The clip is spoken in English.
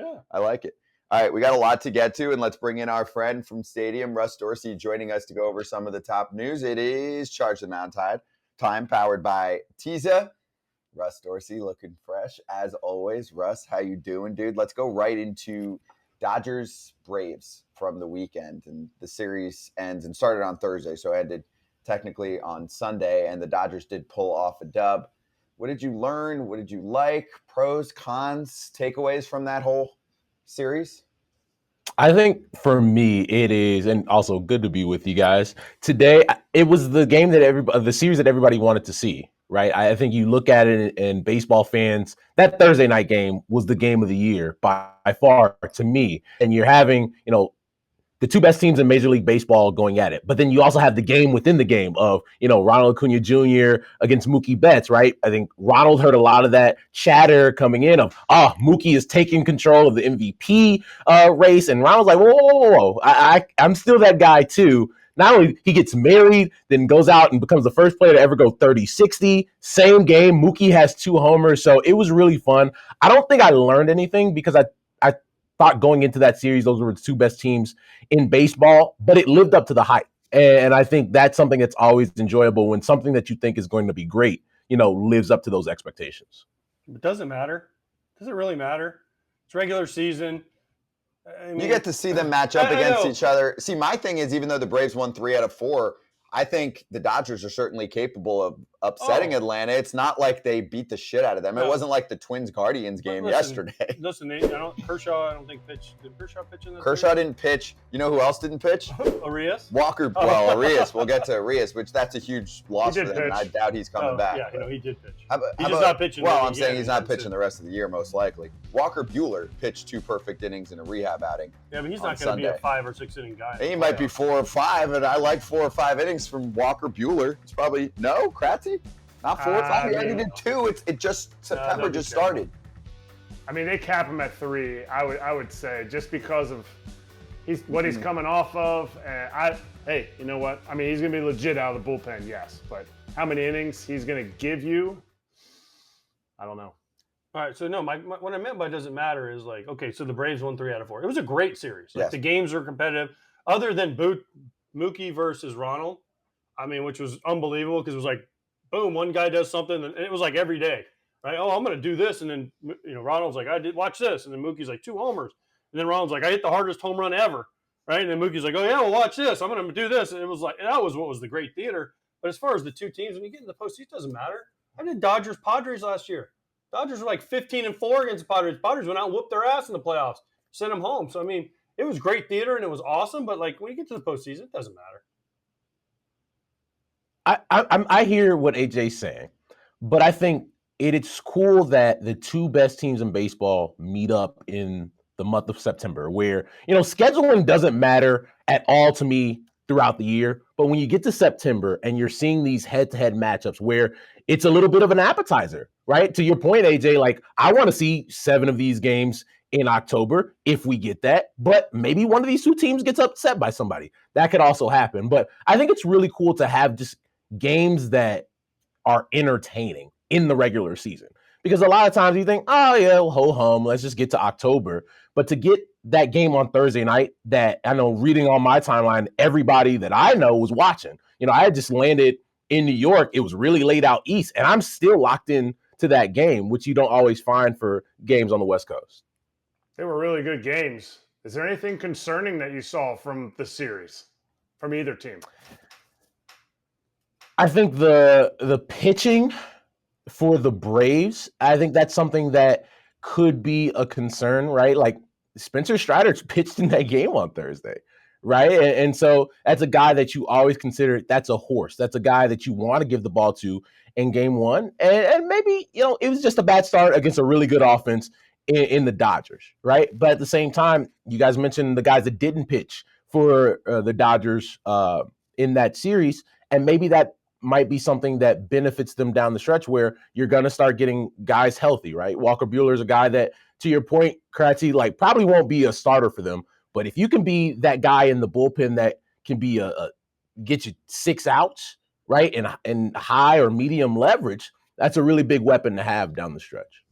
Yeah. I like it. All right, we got a lot to get to, and let's bring in our friend from Stadium, Russ Dorsey, joining us to go over some of the top news. It is Charge the Mound Tide time, powered by Teza. Russ Dorsey looking fresh, as always. Russ, how you doing, dude? Let's go right into Dodgers-Braves from the weekend. And the series ends and started on Thursday, so it ended technically on Sunday, and the Dodgers did pull off a dub. What did you learn? What did you like? Pros, cons, takeaways from that whole series? I think for me it is, and also good to be with you guys today. It was the game that the series that everybody wanted to see, right? I think you look at it, and baseball fans, that Thursday night game was the game of the year by far to me. And you're having, the two best teams in Major League Baseball going at it. But then you also have the game within the game of, Ronald Acuna Jr. against Mookie Betts, right? I think Ronald heard a lot of that chatter coming in of, Mookie is taking control of the MVP race. And Ronald's like, whoa. I'm still that guy too. Not only he gets married, then goes out and becomes the first player to ever go 30-60. Same game, Mookie has 2 homers. So it was really fun. I don't think I learned anything because I thought going into that series, those were the 2 best teams in baseball, but it lived up to the hype. And I think that's something that's always enjoyable when something that you think is going to be great, lives up to those expectations. It doesn't matter. Does it really matter? It's regular season. I mean, you get to see them match up against each other. See, my thing is, even though the Braves won 3 out of 4, I think the Dodgers are certainly capable of upsetting Atlanta. It's not like they beat the shit out of them. It wasn't like the Twins-Guardians game yesterday. Listen, Kershaw, I don't think pitched. Did Kershaw pitch in the Kershaw didn't pitch. You know who else didn't pitch? Urias? Walker. Well, Urias. We'll get to Urias, which that's a huge loss for them, and I doubt he's coming back. Yeah, he did pitch. He's just not pitching. Well, I'm saying he's not pitching the rest of the year, most likely. Walker Buehler pitched 2 perfect innings in a rehab outing. Yeah, but he's not going to be a 5 or 6 inning guy. He might be 4 or 5, and I like 4 or 5 innings from Walker Buehler. It's probably Kratzy? Not 4 or 5. He only did 2. It just September just started. I mean, they cap him at 3. I would say just because of what he's coming off of. Hey, you know what? I mean, he's going to be legit out of the bullpen, yes, but how many innings he's going to give you? I don't know. All right, so what I meant by doesn't matter is like, okay, so the Braves won 3 out of 4. It was a great series. Like, the games were competitive. Other than Mookie versus Ronald, I mean, which was unbelievable because it was like, boom, one guy does something, and it was like every day, right? Oh, I'm going to do this, and then Ronald's like, I did watch this, and then Mookie's like 2 homers, and then Ronald's like, I hit the hardest home run ever, right? And then Mookie's like, oh yeah, well watch this, I'm going to do this, and it was like that was what was the great theater. But as far as the 2 teams, when you get in the postseason, it doesn't matter. I did Dodgers Padres last year. Dodgers were like 15-4 against the Padres. Padres went out and whooped their ass in the playoffs, sent them home. So I mean, it was great theater and it was awesome. But like when you get to the postseason, it doesn't matter. I hear what AJ's saying, but I think it's cool that the 2 best teams in baseball meet up in the month of September, where scheduling doesn't matter at all to me throughout the year. But when you get to September and you're seeing these head-to-head matchups where it's a little bit of an appetizer, right? To your point, AJ, like I want to see 7 of these games in October if we get that, but maybe one of these 2 teams gets upset by somebody. That could also happen. But I think it's really cool to have just games that are entertaining in the regular season. Because a lot of times you think, oh yeah, well, ho hum, let's just get to October. But to get that game on Thursday night that I know reading on my timeline, everybody that I know was watching. I had just landed in New York. It was really late out east, and I'm still locked in to that game, which you don't always find for games on the West Coast. They were really good games. Is there anything concerning that you saw from the series, from either team? I think the pitching for the Braves, I think that's something that could be a concern, right? Like Spencer Strider pitched in that game on Thursday, right? And so that's a guy that you always consider, that's a horse. That's a guy that you want to give the ball to in game 1. And maybe, it was just a bad start against a really good offense in the Dodgers, right? But at the same time, you guys mentioned the guys that didn't pitch for the Dodgers in that series, and maybe that might be something that benefits them down the stretch where you're going to start getting guys healthy, right? Walker Buehler is a guy that, to your point, Kratzy, like probably won't be a starter for them. But if you can be that guy in the bullpen that can be get you 6 outs, right, and high or medium leverage, that's a really big weapon to have down the stretch.